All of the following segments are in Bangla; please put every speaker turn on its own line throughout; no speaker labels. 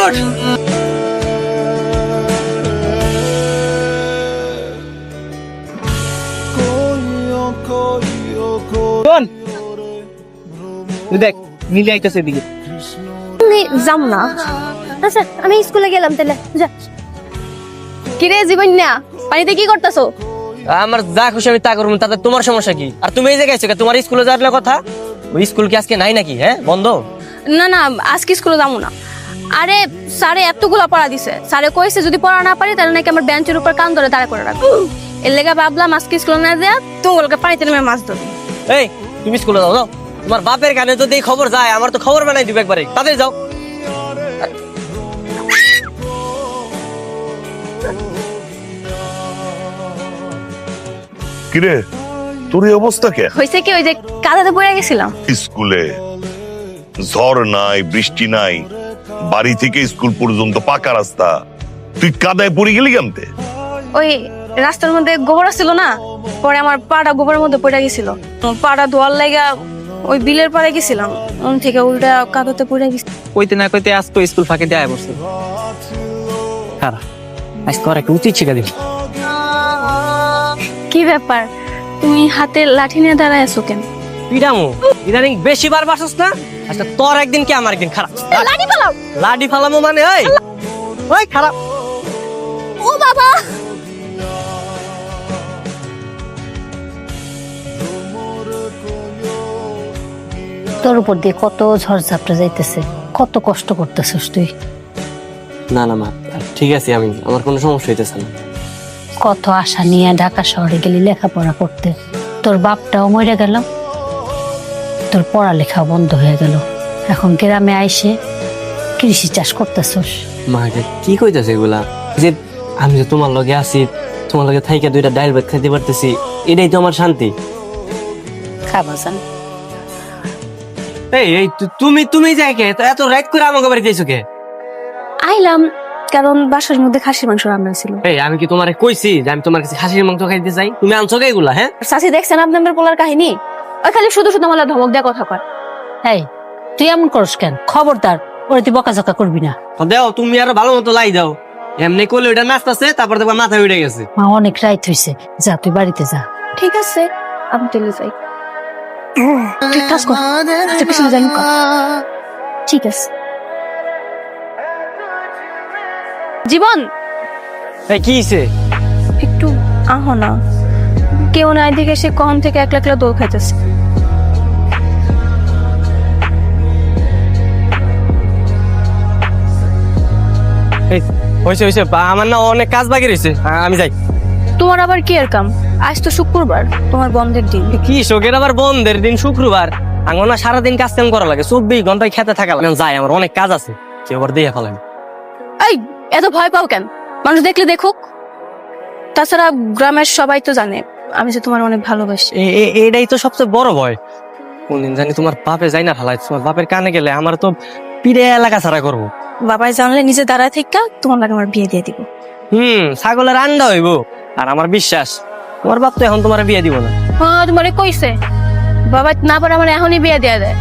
ওঠ। শোন, তুই দেখ মিলে আইতেছে এদিকে।
আমি যাম না। আচ্ছা আমি স্কুলে গেলাম তাহলে। যা। কিরে জীবন না পানিতে কি করতেছো?
আমার যা খুশি আমি তা করবো, তাতে তোমার সমস্যা কি? আর তুমি এই জায়গায় আছো, তোমার স্কুলে যাওয়ার কথা? ওই স্কুল কি আজকে নাই নাকি? হ্যাঁ, বন্ধ?
না না আজকে স্কুলে যাবো না। আরে স্যারে এতগুলো পড়া দিছে, স্যারে কইছে যদি পড়া না পারি তাহলে নাকি আমার বেঞ্চের উপর কান ধরে দাঁড়া করে রাখবো। এর লেগে ভাবলাম আজকে স্কুলে না যা তোমাকে পানিতে নেমে মাছ ধরবো।
এই তুমি স্কুলে যাও, যাও। তোমার বাপের কানে যদি এই খবর যায়, আমার তো খবর বানাই দিবে একবারে। তাদের যাও।
কিরে তোর এই অবস্থা কে?
হয়েছে কি ওই যে কাদাতে পড়ে গেছিলাম।
স্কুলে ঝড় নাই, বৃষ্টি নাই, বাড়ি থেকে স্কুল পর্যন্ত পাকা রাস্তা, তুই কাদায় পড়ে গেলি কেমতে?
ওই রাস্তার মধ্যে গোবর ছিল না, পরে আমার পাটা গোবরের মধ্যে পড়ে গেছিল। পাটা ধোয়ার লাগা ওই বিলের পাড়ে গেছিলাম, ওন থেকে উল্টা কাদাতে পড়ে গেছি।
কইতে না কইতে আজ তো স্কুল ফাঁকে দিয়ে বসছে। খারাপ, আজ তো আর একটা উচিত শিখা দিবি।
কি ব্যাপার তুমি হাতে লাঠি নিয়ে দাঁড়ায় আছো কেন?
পিডামো ইদানিং বেশি বার বাসস না। আচ্ছা তোর একদিন কি আমার একদিন? খারাপ
লাঠি পালাও।
লাডি ফালামো মানে? ওই ওই খারাপ।
ও বাবা,
তোর উপর দিয়ে কত ঝড় ঝাপটা যাইতেছে, কত কষ্ট করতেছিস তুই।
না না মা, ঠিক আছে, আমি আমার কোনো সমস্যা হইতেছে না।
কত আশা নিয়ে ঢাকা শহরে গেলি লেখাপড়া করতে, তোর বাপটাও মরে গেল, তোর পড়ালেখা বন্ধ হয়ে গেল, এখন গ্রামে আইসে কৃষি চাষ করতেছস।
মা এটা কি কইতাছে এগুলা? যে আমি যে তোমার লগে আছি, তোমার লগে থাইকা দুইটা ডাইল ভাত খাইতে পারতেছি, এটাই তো আমার শান্তি।
খাবা জান,
এই এই তুমি তুমি যাই কে এত রাইট করে আমাকে বাড়িতে এসো কে?
আইলাম কারণ বাসার মধ্যে খাসির মাংস রান্না ছিল।
এই আমি কি তোমারে কইছি যে আমি তোমার কাছে খাসির মাংস খাইতে চাই? তুমি আনছো কে এগুলা? হ্যাঁ,
চাচি দেখছেন আপনাদের পোলার কাহিনী? ওই খালি শুধু শুধু আমার ধমক দেওয়া কথা কয়।
এই তুই এমন করস কেন? খবরদার ওরে তুই বকাঝকা করবি না।
দেও তুমি আরো ভালো মতো লাই দাও। এমনি করলে ওইটা নাচতেছে, তারপর দেখবা মাথা উঠে গেছে।
মা অনেক রাইত হইছে, যা তুই বাড়িতে যা।
ঠিক আছে আমি চলে যাই। তুই কাজ কর, তুই পিছনে যাই। ঠিক আছে জীবন,
এই কি হইছে?
একটু আহো না। কেউ নাই দেখে সে কখন থেকে একলা একলা দোল খাইতেছে।
এই হইছে হইছে, আমার না অনেক কাজ বাকি রইছে, আমি যাই।
তোমার আবার কি এর কাম? আজ তো শুক্রবার, তোমার বন্ধের দিন।
কি শোকের আবার বন্ধের দিন শুক্রবার? আমার না সারাদিন কাজ কাম করা লাগে, 24 ঘন্টায় খেতে থাকা লাগে। যাই, আমার অনেক কাজ আছে, কেউ আবার দিয়ে ফেলাম।
এই এত ভয় পাও কেন? মানুষ দেখলে দেখুক। তাছাড়া গ্রামের সবাই তো জানে আমি যে তোমার অনেক ভালোবাসি।
এটাই তো সবচেয়ে বড় ভয়। কোনদিন জানি তোমার বাপে যাই না ফেলাই, তোমার বাপের কানে গেলে আমার তো পিড়ে এলাকা ছাড়া করবো।
বাবাই জানলে নিজে দাঁড়ায় থেকে তোমার লাগে আমার বিয়ে দিয়ে দিব।
ছাগলের আন্ডা হইব। আর আমার বিশ্বাস তোমার বাপ তো এখন তোমার বিয়ে দিব না।
হ্যাঁ তোমারে কইছে বাবা না পারে আমার এখনই বিয়ে দিয়ে দেয়।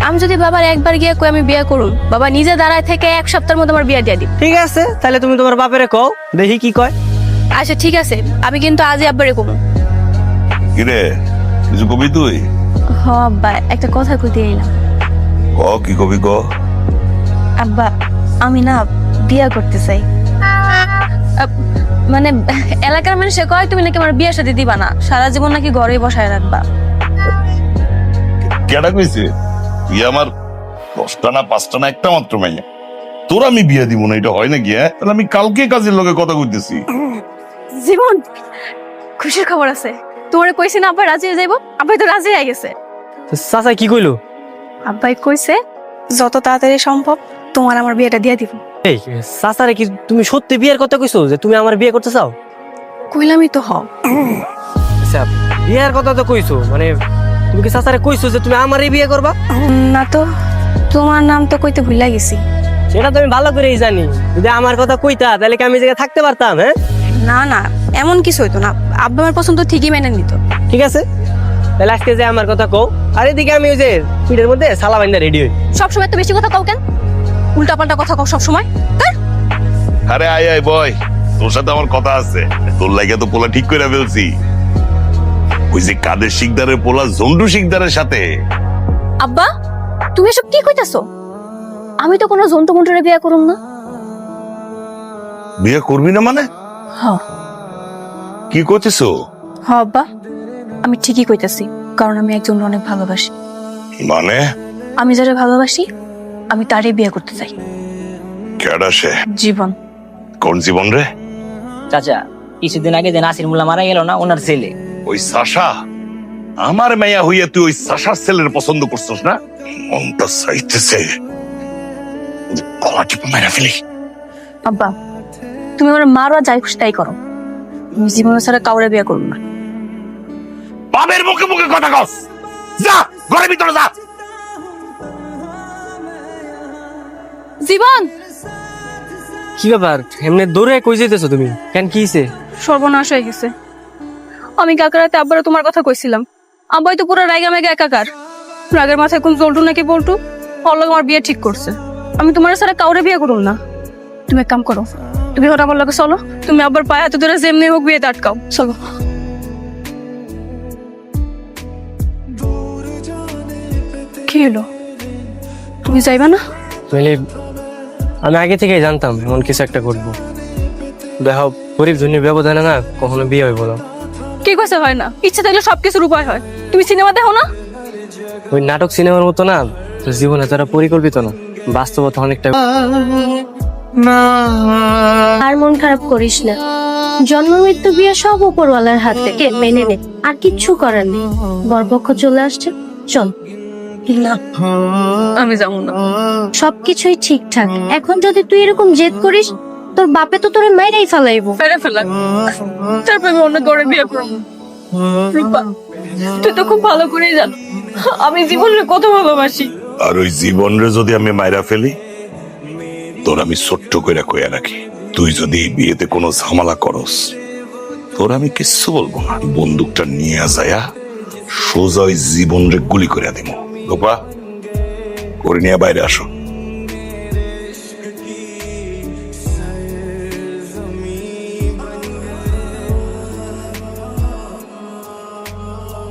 আমি যদি বাবার একবার গিয়ে কই আমি বিয়ে করুন, বাবা নিজে দাঁড়ায় থেকে এক সপ্তাহের মধ্যে আমার বিয়ে দিয়ে দিব।
ঠিক আছে, তাহলে তুমি তোমার বাপেরে কও, দেখি কি কয়।
আচ্ছা ঠিক আছে, আমি কিন্তু আজই আব্বারে কমু।
কিরে কিছু কবি তুই?
হ আব্বা, একটা কথা কইতে এলাম।
ক কি কবি ক?
আব্বা আমি না বিয়ে করতে চাই। মানে এলাকার মানুষে কয় তুমি নাকি আমার বিয়ের সাথে দিবা না, সারা জীবন নাকি ঘরে বসায় রাখবা।
কেডা কইছে? তুই আমার 10টা না 5টা না একটা মাত্র মাইয়া, তোর আমি বিয়ে দিব না, এটা হয় নাকি? হ্যাঁ, তাহলে আমি কালকে কাজের লগে কথা কইতেছি।
জীবন খুশির খবর আছে, তোমারে কইছি না আব্বা রাজি হয়ে যাইবো? আব্বাই তো রাজি হয়ে গেছে।
চাচা কি কইলো?
আব্বাই কইছে যত তাড়াতাড়ি সম্ভব তোমার আমার বিয়েটা দিয়ে দিব।
এই চাচারে কি তুমি সত্যি বিয়ের কথা কইছো যে তুমি আমার বিয়ে করতে চাও?
কইলামই তো। হ
আচ্ছা বিয়ের কথা তো কইছো, মানে তুমি কি চাচারে কইছো যে তুমি আমারই বিয়ে করবা?
না তো, তোমার নাম তো কইতে ভুলে গেছি।
সেটা তো আমি ভালো করেই জানি, যদি আমার কথা কইতা তাহলে কি আমি জায়গায় থাকতে পারতাম? হ্যাঁ
না না এমন কিছু হইতো না, আব্বা আমার পছন্দ ঠিকই মেনে নিত।
ঠিক আছে, তাহলে আজকে যে আমার কথা কও, আর এদিকে আমি ওই যে পিঠের মধ্যে সালা বাইন্দা রেডি হই।
সবসময় তো বেশি কথা কও কেন? উল্টাপাল্টা কথা কও সব সময়।
আরে আয় আয় বয়, তোর সাথে আমার কথা আছে। তোর লাগে তো পোলা ঠিক করে ফেলছি। ওই যে কাদের শিকদারের পোলা জন্ডু শিকদারের সাথে।
আব্বা তুমি এসব কি কইতাছো? আমি তো কোনো জন্তু মন্টুরে বিয়ে করুম না।
বিয়ে করবি না মানে?
হ্যাঁ
কি করতেছো?
হ্যাঁ আব্বা, আমি ঠিকই কইতাছি, কারণ আমি একজন অনেক ভালোবাসি।
মানে?
আমি যারা ভালোবাসি আমি তারই বিয়ে করতে চাই।
কেডা সে?
জীবন।
কোন জীবন রে?
চাচা, কিছুদিন আগে যে নাসির মুল্লা মারা গেল না, ওনার ছেলে।
ওই সাশা? আমার মেয়া হইয়া তুই ওই সাশার ছেলের পছন্দ করছিস না? মনটা চাইতেছে গলা টিপে মেরে ফেলি।
আব্বা তুমি আমার মারো আর যাই খুশি তাই করো, আমি জীবনে ছাড়া কাউরে বিয়ে করব না।
বাবের মুখে মুখে কথা কস। যা ঘরের ভিতরে যা।
জীবন,
কি ব্যাপার এমনি দৌড়ে কই যাইতেছো তুমি? কেন কি হইছে?
সর্বনাশ হয়ে গেছে। আমি কালকে রাতে আব্বারে তোমার কথা কইছিলাম, আব্বাই তো পুরো রাইগা মেগা একাকার। রাগের মাথায় কোন জল্টু নাকি বল্টু ওর লগে আমার বিয়ে ঠিক করছে। আমি তোমার ছাড়া কাউরে বিয়ে করব না। তুমি এক কাম করো, তুমি ওটা আমার লগে চলো, তুমি আব্বার পায়ে হাতে ধরে যেমনি হোক বিয়েতে আটকাও, চলো। কি হলো, তুমি যাইবা না?
তাহলে আমি আগে থেকেই জানতাম এমন কিছু একটা করবো। দেখো গরিব ধনীর ব্যবধানে না কখনো বিয়ে হইব না।
কি কইছে হয় না? ইচ্ছা থাকলে সবকিছুর উপায় হয়। তুমি সিনেমা দেখো না?
ওই নাটক সিনেমার মতো না, তো জীবনে তারা পরিকল্পিত না, বাস্তবতা অনেকটা।
আর মন খারাপ করিস না, জন্ম মৃত্যু বিয়ে সব উপরওয়ালার হাত থেকে মেনে নে, আর কিচ্ছু করার নেই। বরপক্ষ চলে আসছে, চল।
না আমি যাবো না।
সবকিছুই ঠিকঠাক, এখন যদি তুই এরকম জেদ করিস তোর বাপে তো তোরে মাইরাই ফেলাইবো।
ফেলে ফেলা, তারপর আমি অন্য গড়ে বিয়ে করবো। রূপা তুই তো খুব ভালো করেই জানো আমি জীবনের কত ভালোবাসি।
আর ওই জীবন রে যদি আমি মাইরা ফেলি, তোর আমি ছোট্ট কইরা কইয়া রাখি, তুই যদি এই বিয়েতে কোনো ঝামেলা করস, তোর আমি কিচ্ছু বলবো না। বন্দুকটা নিয়ে যায়া সোজা ওই জীবন রে গুলি করে দিব। রূপা করে নিয়ে বাইরে আসো।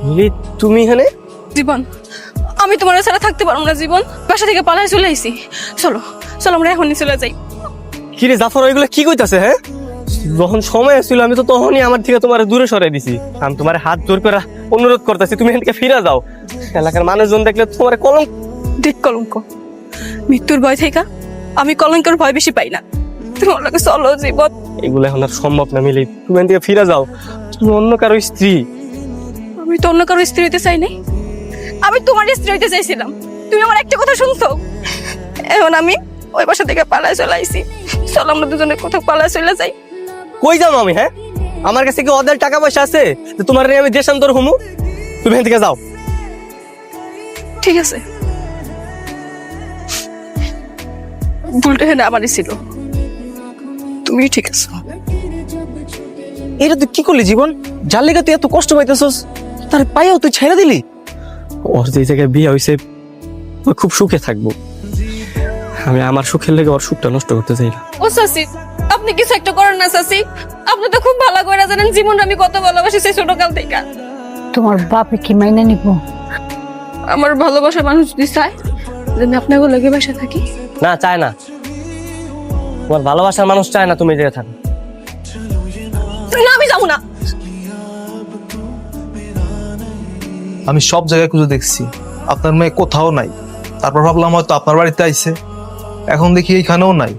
মিলি তুমি এখানে?
জীবন আমি তোমার ছাড়া থাকতে পারবো না। জীবন বাসা থেকে পালাই চলে আইছি, চলো চলো আমরা এখনই চলে যাই।
কি রে জাফর, ওইগুলো কি কইতাছে? হ্যাঁ, যখন সময় ছিল আমি তো তখনই আমার থেকে তোমার দূরে সরাই দিছি। আমি তোমার হাত জোর করে অনুরোধ করতেছি তুমি এখান থেকে ফিরে যাও। এলাকার মানুষজন দেখলে তোমার কলঙ্ক।
দেখ কলঙ্ক, মৃত্যুর ভয় থেকে আমি কলঙ্কের ভয় বেশি পাই না। তোমার লাগে চলো জীবন।
এগুলো এখন আর সম্ভব না মিলি, তুমি এখান থেকে ফিরে যাও। তুমি অন্য কারো স্ত্রী।
আমি তো অন্য কারো স্ত্রী হইতে চাই নাই, আমি তোমার স্ত্রী হইতে চাইছিলাম। তুমি আমার একটা কথা শুনছো? এখন আমি ওই বাসা থেকে পালাই চলে আইছি, চলো আমরা দুজনে কোথাও পালাই চলে যাই।
কই যাবো আমি? হ্যাঁ, আমার কাছে কি অদের টাকা পয়সা আছে যে তোমার নিয়ে আমি দেশান্তর হমু? তুমি এখান থেকে যাও।
ঠিক আছে, ভুলটা হ্যাঁ আমারই ছিল, তুমি ঠিক আছে।
এটা তুই কি করলি জীবন? যার লেগে তুই এত কষ্ট পাইতেছস, তার পাইও তুই ছেড়ে দিলি?
ওর যে জায়গায় বিয়ে হয়েছে ও খুব সুখে থাকবো, আমি আমার সুখের লেগে ওর সুখটা নষ্ট করতে চাই না।
ও সাসি, আপনি কিছু একটা করেন না সাসি। আপনি তো খুব ভালো করে জানেন জীবন আমি কত ভালোবাসি সেই ছোটকাল থেকে।
তোমার বাপে কি মাইনে নিব?
আমার ভালোবাসার মানুষ যদি চায় যে আমি আপনাকে লগে বাসা থাকি।
না, চায় না। তোমার ভালোবাসার মানুষ চায় না তুমি এই জায়গায় থাকো।
না আমি যাবো না।
আমি সব জায়গায় খুঁজে দেখছি, আপনার মেয়ে কোথাও নাই। তারপর ভাবলাম হয়তো আপনার বাড়িতে আইছে, এখন দেখি এইখানেও নাই।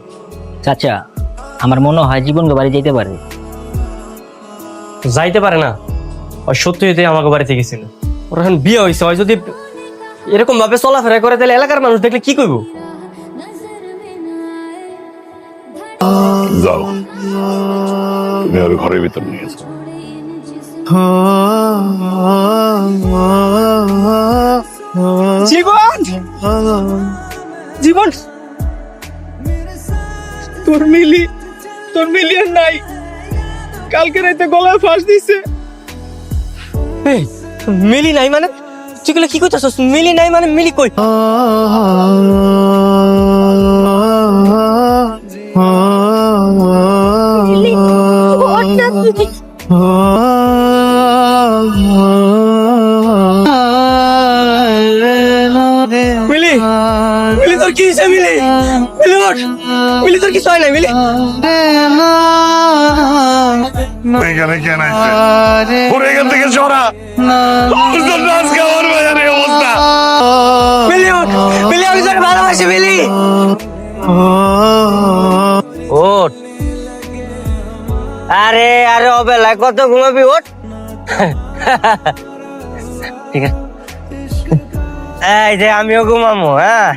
চাচা, আমার মনে হয় জীবনকে বাড়ি যেতে পারে।
যাইতে পারে না, ওই সত্যিতে আমাকে বাড়িতে গেছিল। ওর এখন বিয়ে হয়েছে, ওই যদি এরকম ভাবে চলাফেরা করে তাহলে এলাকার মানুষ দেখলে কি করবো?
যাও, তুমি ওর ঘরের ভিতর নিয়ে যাও।
জীবন, জীবন, তোর মিলি আর নাই। কালকে রাতে গলায় ফাঁস দিছে।
এই, মিলি নাই মানে? তুই কি কইতাছস? মিলি নাই মানে মিলি কই? মিলি মিলি তোর কি হয়েছে মিলি মিলি ওঠ মিলি তোর কিছু হয় না মিলি
এখানে কেন আসছে ওর এখান থেকে সরা ওর জন্য আজকে আমার বাজারে অবস্থা
মিলি ওঠ মিলি আমি তোকে ভালোবাসি মিলি ওঠ আরে আরে অবেলায় কত ঘুমাবি ওঠ ঠিক আছে এই যে আমিও ঘুমামো হ্যাঁ